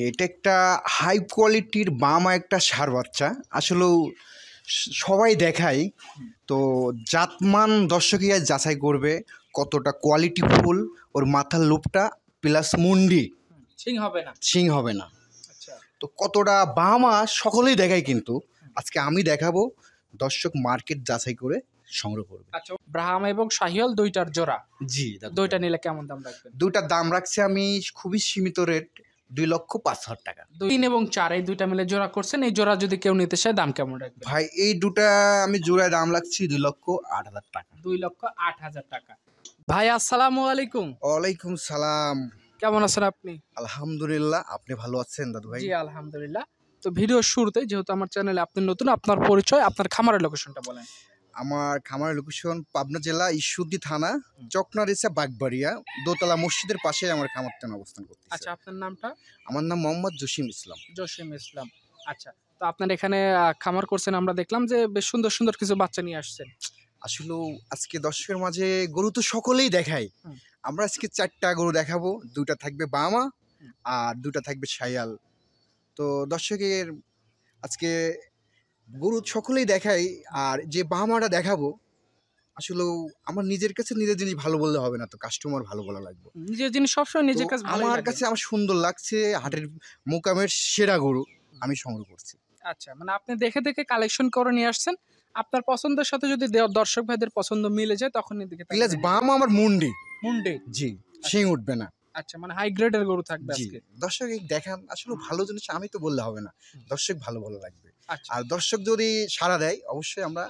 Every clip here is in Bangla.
এটা একটা হাই কোয়ালিটির বামা একটা ষাঁড় বাচ্চা। আসলেও সবাই দেখায়, তো জাতমান দর্শকই আজ যাচাই করবে কতটা কোয়ালিটিফুল। ওর মাথার লুপটা প্লাস মুন্ডি সিং হবে না। তো কতটা বামা সকলেই দেখায়, কিন্তু আজকে আমি দেখাবো, দর্শক মার্কেট যাচাই করে সংগ্রহ করবে। আচ্ছা, ব্রাহ্মা এবং শাহিওয়াল দুইটার জোড়া। জি, দুইটা নিলে কেমন দাম রাখবেন? দুইটার দাম রাখছি আমি খুবই সীমিত রেট, 2,05,000 টাকা। 3 এবং 4 এই দুইটা মিলে জোড়া করছেন। এই জোড়া যদি কেউ নিতে চায় দাম কেমন রাখবেন? ভাই এই দুটা আমি জোড়ায় দাম রাখছি 2,08,000 টাকা। 2,08,000 টাকা। ভাই আসসালামু আলাইকুম। ওয়ালাইকুম সালাম। কেমন আছেন আপনি? আলহামদুলিল্লাহ, আপনি ভালো আছেন দাদু ভাই? জি আলহামদুলিল্লাহ। তো ভিডিওর শুরুতে যেহেতু আমার চ্যানেলে আপনি নতুন, আপনার পরিচয়, আপনার খামারের লোকেশনটা বলেন। আমার খামারের লোকেশন পাবনা জেলা ঈশ্বরদী থানা, চকনারিচা বাগবাড়িয়া, দোতলা মসজিদের পাশে আমার খামারটা অবস্থান করতেছে। আচ্ছা, আপনার নামটা? আমার নাম মোহাম্মদ জসিম ইসলাম। জসিম ইসলাম। আচ্ছা, তো আপনার এখানে খামার করছেন, আমরা দেখলাম যে বেশ সুন্দর সুন্দর কিছু বাচ্চা নিয়ে আসছেন। আসলে আজকে দর্শকের মাঝে গরু তো সকলেই দেখায়, আমরা আজকে 4টা গরু দেখাবো। 2টা থাকবে বামা আর 2টা থাকবে শায়াল। তো দর্শকের আজকে গরু সকলেই দেখাই, আর যে বাহামাটা দেখাবো আসলে আমার নিজের কাছে নিজের জিনিস ভালো বললে হবে না, তো কাস্টমার ভালো বলা লাগবে। নিজের জিনিস সবসময় নিজের কাছে ভালো আমার লাগে। কাছে আমার সুন্দর লাগছে, হাটের মোকামের সেরা গরু আমি সংগ্রহ করছি। আচ্ছা, মানে আপনি দেখে দেখে কালেকশন করে নিয়ে আসছেন। আপনার পছন্দের সাথে যদি দর্শক ভাইদের পছন্দ মিলে যায় তখন এদিকে প্লাস বাহামা আমার মুন্ডি মুন্ডে। জি, শিং উঠবে না। আচ্ছা, মানে হাই গ্রেডের গরু থাকবে জি, আজকে। দর্শক দেখান, আসলে ভালো জিনিস আমি তো বললে হবে না, দর্শক ভালো ভালো লাগবে। আচ্ছা, আর দর্শক যদি সাড়া দেয় অবশ্যই আমরা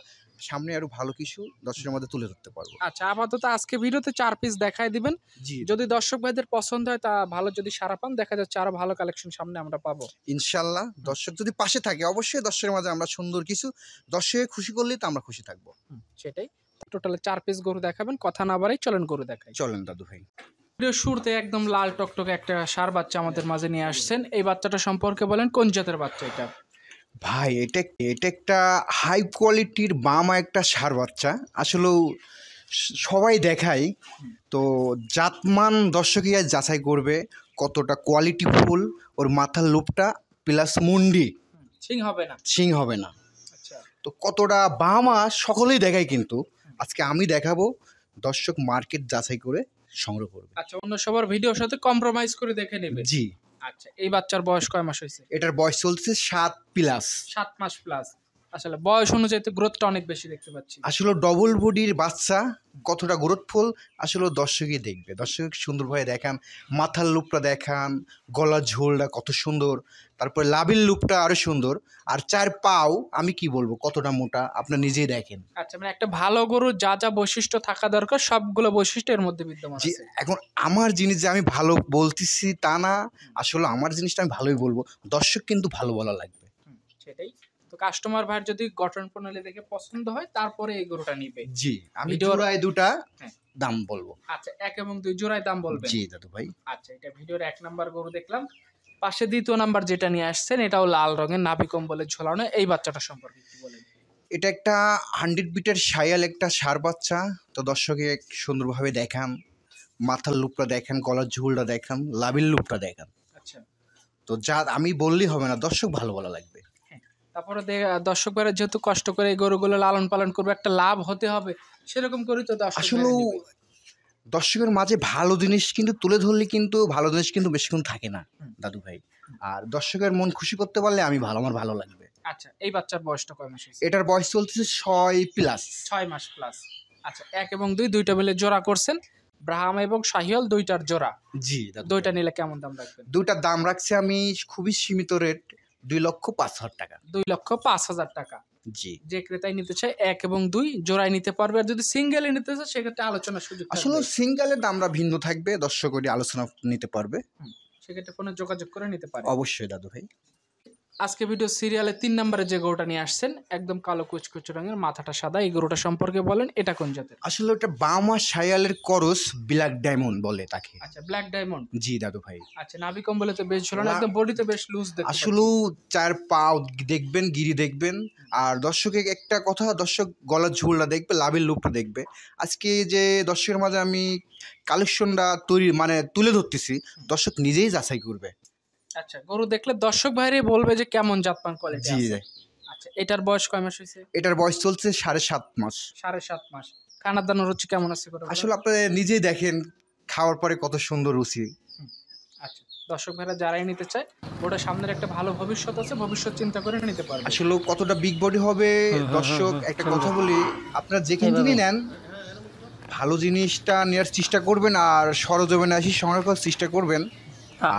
সামনে আরো ভালো কিছু দর্শকের মধ্যে তুলে ধরতে পারবো। আচ্ছা, আপাতত আজকে ভিডিওতে 4 পিস দেখাই দিবেন। জি, যদি দর্শক ভাইদের পছন্দ হয়, তা ভালো, যদি সারা পান দেখা যাচ্ছে আরো ভালো কালেকশন সামনে আমরা পাবো ইনশাল্লাহ। দর্শক যদি পাশে থাকে অবশ্যই দর্শকের মাঝে আমরা সুন্দর কিছু, দর্শকে খুশি করলে তো আমরা খুশি থাকবো। সেটাই। টোটালে 4 পিস গরু দেখাবেন, কথা না বাড়াই চলেন গরু দেখাই। চলেন দাদু ভাই। ভিডিও শুরুতে একদম লাল টকটকে একটা ষাঁড় বাচ্চা আমাদের মাঝে নিয়ে আসছেন। এই বাচ্চাটা সম্পর্কে বলেন, কোন জাতের বাচ্চা এটা? ভাই এটা একটা হাই কোয়ালিটির বামা একটা ষাঁড় বাচ্চা। আসলেও সবাই দেখায়, তো জাতমান দর্শকই আজ যাচাই করবে কতটা কোয়ালিটিফুল। ওর মাথার লুপটা প্লাস মুন্ডি সিং হবে না। আচ্ছা, তো কতটা বামা সকলেই দেখায়, কিন্তু আজকে আমি দেখাবো, দর্শক মার্কেট যাচাই করে সংগ্রহ করবে। আচ্ছা, অন্য সবার ভিডিওর সাথে কম্প্রোমাইজ করে দেখে নেবে। জি। আচ্ছা, এই বাচ্চার বয়স কয় মাস হয়েছে? এটার বয়স চলছে 7 প্লাস। 7 মাস প্লাস। আসলে বয়স অনুযায়ী তো গ্রোথটা অনেক বেশি দেখতে পাচ্ছি। আসলে ডবল বডির বাচ্চা কতটা গ্রোথফুল আসলে দর্শকই দেখবে। দর্শক সুন্দরভাবে দেখান, মাথার লুপটা দেখান, গলার ঝোলটা কত সুন্দর, তারপরে লাভের লুপটা আরো সুন্দর, আর 4 পাও আমি কি বলবো কতটা মোটা আপনার নিজেই দেখেন। আচ্ছা, মানে একটা ভালো গরুর যা যা বৈশিষ্ট্য থাকা দরকার সবগুলো বৈশিষ্ট্য এর মধ্যে বিদ্যমান জি, আছে। এখন আমার জিনিস যে আমি ভালো বলতেছি তা না, আসলে আমার জিনিসটা আমি ভালোই বলবো, দর্শক কিন্তু ভালো বলা লাগবে। সেটাই তো, কাস্টমার ভাইয়ের যদি গঠন প্রণালী দেখে পছন্দ হয় তারপরে এই গরুটা নিবে। জি, আমি জোড়ায় 2টা দাম বলবো। আচ্ছা, 1 এবং 2 জোড়ায় দাম বলবেন? জি দাদু ভাই। আচ্ছা, এটা ভিডিওর 1 নাম্বার গরু দেখলাম। পাশে 2য় নাম্বার যেটা নিয়ে আসছেন এটাও লাল রঙের, নাভি কম্বলে ঝোলানো। এই বাচ্চাটা সম্পর্কে কি বলেন? এটা একটা 100 বিটের শায়াল একটা ষাঁড় বাচ্চা। তো দর্শকে সুন্দরভাবে দেখান, মাথার লুপটা দেখেন, গলার ঝুলটা দেখেন, লাভের লুপটা দেখেন। আচ্ছা, তো যা আমি বললেই হবে না, দর্শক ভালো বলা লাগবে। তারপরে দর্শক ভাইরা যেহেতু কষ্ট করে এই গরুগুলো লালন পালন করবে, একটা লাভ হতে হবে, সেরকম করে তো আসলে দর্শকের মাঝে ভালো জিনিস কিন্তু তুলে ধরলে কিন্তু ভালো জিনিস কিন্তু বেশিক্ষণ থাকে না দাদু ভাই। আর দর্শকের মন খুশি করতে পারলে আমার ভালো লাগবে। আচ্ছা, এই বাচ্চার বয়সটা কয় মাস হয়েছে? এটার বয়স চলছে 6 প্লাস। 6 মাস প্লাস। আচ্ছা, 1 এবং 2 দুইটা মিলে জোড়া করছেন। ব্রাহ্মা এবং শাহিওয়াল দুইটার জোড়া। জি, দুইটা নিলে কেমন দাম রাখবেন? দুইটার দাম রাখছি আমি খুবই সীমিত রেট, 2,05,000 টাকা। 2,05,000 টাকা। জি, যে ক্রেতাই নিতে চায় 1 এবং 2 জোড়ায় নিতে পারবে। আর যদি সিঙ্গেলে নিতে চায় সেক্ষেত্রে আলোচনার সুযোগ থাকবে। আসলে সিঙ্গেলের দামটা ভিন্ন থাকবে, দর্শক ওটি আলোচনা নিতে পারবে। সেক্ষেত্রে ফোনে যোগাযোগ করে নিতে পারে। অবশ্যই দাদু ভাই। আজকে ভিডিও সিরিয়ালে 3 নম্বরে যে গরুটা নিয়ে আসছেন, একদম কালো কুচকুচে রঙের, মাথাটা সাদা, এই গরুটা সম্পর্কে বলেন, এটা কোন জাতের? আসলে ওটা বামা শায়ালের করস, ব্ল্যাক ডায়মন্ড বলে তাকে। আচ্ছা, ব্ল্যাক ডায়মন্ড। জি দাদু ভাই। আচ্ছা, নাভি কম্বলে তো বেশ ঝোলানো, একদম বডিতে বেশ লুজ দেখতে পাচ্ছি। আসলে 4 পাও দেখবেন, গিরি দেখবেন, আর দর্শকে একটা কথা, দর্শক গলার ঝুলটা দেখবে, লাভের লুপটা দেখবে। আজকে যে দর্শকের মাঝে আমি কালেকশনটা তুলে ধরতেছি, দর্শক নিজেই যাচাই করবে। আচ্ছা, গরু দেখলে দর্শক ভাইরাই বলবে যে কেমন জাতমান কোয়ালিটি জি আছে। আচ্ছা, এটার বয়স কয় মাস হয়েছে? এটার বয়স চলছে 7.5 মাস। 7.5 মাস। খানার দানার রুচি কেমন আছে গরুগুলোর? আসলে আপনি নিজেই দেখেন খাওয়ার পরে কত সুন্দর রুচি। আচ্ছা, দর্শক ভাইরা যারাই নিতে চায়, ওটা সামনের একটা ভালো ভবিষ্যৎ আছে, ভবিষ্যৎ চিন্তা করে নিতে পারবে। আসলে কতটা বিগ বডি হবে দর্শক, একটা কথা বলি, আপনারা যেখান থেকে নেন ভালো জিনিসটা নেওয়ার চেষ্টা করবেন, আর সরজমিনে আসি সংগ্রহ করার চেষ্টা করবেন।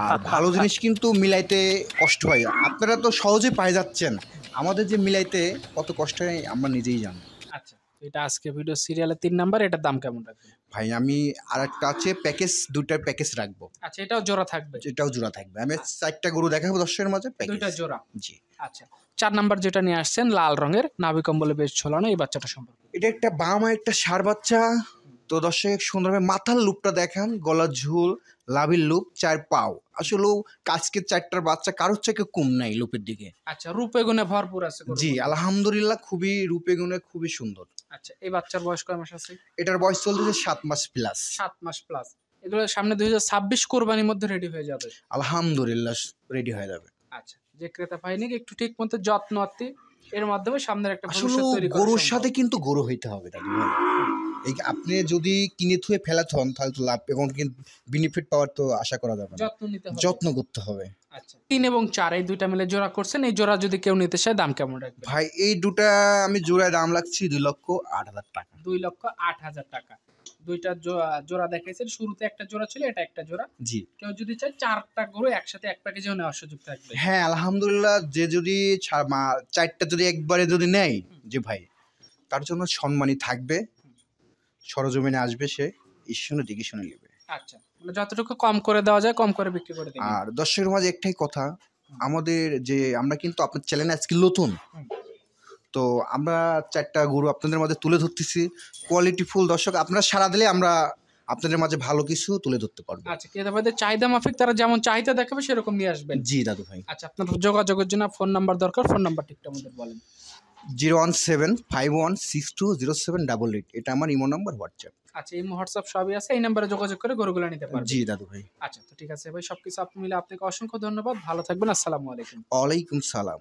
আর ভালো জিনিস কিন্তু মিলাইতে কষ্ট হয়, আপনারা তো সহজে পাই যাচ্ছেন, আমাদের যে মিলাইতে কত কষ্ট হয় আমরা নিজেই জানি। আচ্ছা, এটা আজকে ভিডিও সিরিয়ালের 3 নাম্বার, এটার দাম কেমন রাখবেন? ভাই আমি আর একটা আছে প্যাকেজ, দুইটার প্যাকেজ রাখবো। আচ্ছা, এটাও জোড়া থাকবে? এটাও জোড়া থাকবে। আমি 4টা গরু দেখাবো দর্শকের মাঝে, প্যাকেজ দুইটা জোড়া। জি। আচ্ছা, 4 নাম্বার যেটা নিয়ে আসছেন লাল রঙের, নাভি কম্বলে বেশ ঝোলানো, এই বাচ্চাটা সম্পর্কে? এটা একটা বাম একটা ষাঁড় বাচ্চা। তো দর্শক সুন্দরভাবে মাথার লুপটা দেখান, গলার ঝুল, লাভির লুপ, 4 পাও। আসলে আজকে 4টার বাচ্চা কারোর থেকে কম নাই লুপের দিকে। আচ্ছা, রূপে গুণে ভরপুর আছে গরু? জি আলহামদুলিল্লাহ, খুবই রূপে গুণে খুবই সুন্দর। আচ্ছা, এই বাচ্চার বয়স কয় মাস আছে? এটার বয়স চলতেছে 7 মাস প্লাস। 7 মাস প্লাস। এগুলো সামনে 2026 কোরবানির মধ্যে রেডি হয়ে যাবে? আলহামদুলিল্লাহ রেডি হয়ে যাবে। আচ্ছা, যে ক্রেতা পাইনি একটু ঠিক মতো যত্ন আত্তি এর মাধ্যমে সামনের একটা আসলে ভবিষ্যৎ তৈরি করা গরুর সম্ভব। সাথে কিন্তু গরু হইতে হবে দাদু ভাই। এই আপনি যদি কিনে থুয়ে ফেলাত হন তাহলে তো লাভ, এখন কিন্তু বেনিফিট পাওয়ার তো আশা করা যাবে না, যত্ন নিতে হবে। যত্ন করতে হবে। আচ্ছা, 3 এবং 4 এই দুইটা মিলে জোড়া করছেন, এই জোড়া যদি কেউ নিতে চায় দাম কেমন রাখবেন? ভাই এই দুটা আমি জোড়ায় দাম লাগছি 2,08,000 টাকা। 2,08,000 টাকা। দুইটা জোড়া দেখাইছেন, শুরুতে একটা জোড়া ছিল, এটা একটা জোড়া। জি কেউ যদি চায় 4টা গরু একসাথে এক প্যাকেজেও নেওয়ার সুযোগ থাকবে। হ্যাঁ আলহামদুলিল্লাহ, যে যদি 4টা যদি একবারে যদি নেয় যে ভাই, তার জন্য সম্মানই থাকবে, সরজমিনে আসবে, সে শুনে দেখে শুনে নেবে। আচ্ছা, মানে যতটুকু কম করে দেওয়া যায় কম করে বিক্রি করে দিবেন। আর দর্শকের মাঝে একটাই কথা, আমাদের যে আমরা কিন্তু আপনার চ্যানেলে আজকে নতুন, তো আমরা 4টা গরু আপনাদের মাঝে তুলে ধরতেছি, কোয়ালিটি ফুল। দর্শক আপনারা সাড়া দিলে আমরা আপনাদের মাঝে ভালো কিছু তুলে ধরতে পারবো। আচ্ছা, ক্রেতাদের চাহিদা মাফিক তারা যেমন চাহিদা দেখাবে সেরকম নিয়ে আসবেন। জি দাদু ভাই। আচ্ছা, আপনার যোগাযোগের জন্য ফোন নাম্বার দরকার, ফোন নাম্বারটা একটু আমাদের বলেন। 01751620788, এটা আমার ইমো নাম্বার, হোয়াটসঅ্যাপ। আচ্ছা, এই হোয়াটসঅ্যাপ সবই আছে, এই নাম্বারে যোগাযোগ করে গরুগুলো নিতে পারবেন। জি দাদু ভাই। আচ্ছা, তো ঠিক আছে ভাই, সবকিছু আপনি মিলে আপনাকে অসংখ্য ধন্যবাদ, ভালো থাকবেন, আসসালামু আলাইকুম। ওয়ালাইকুম সালাম।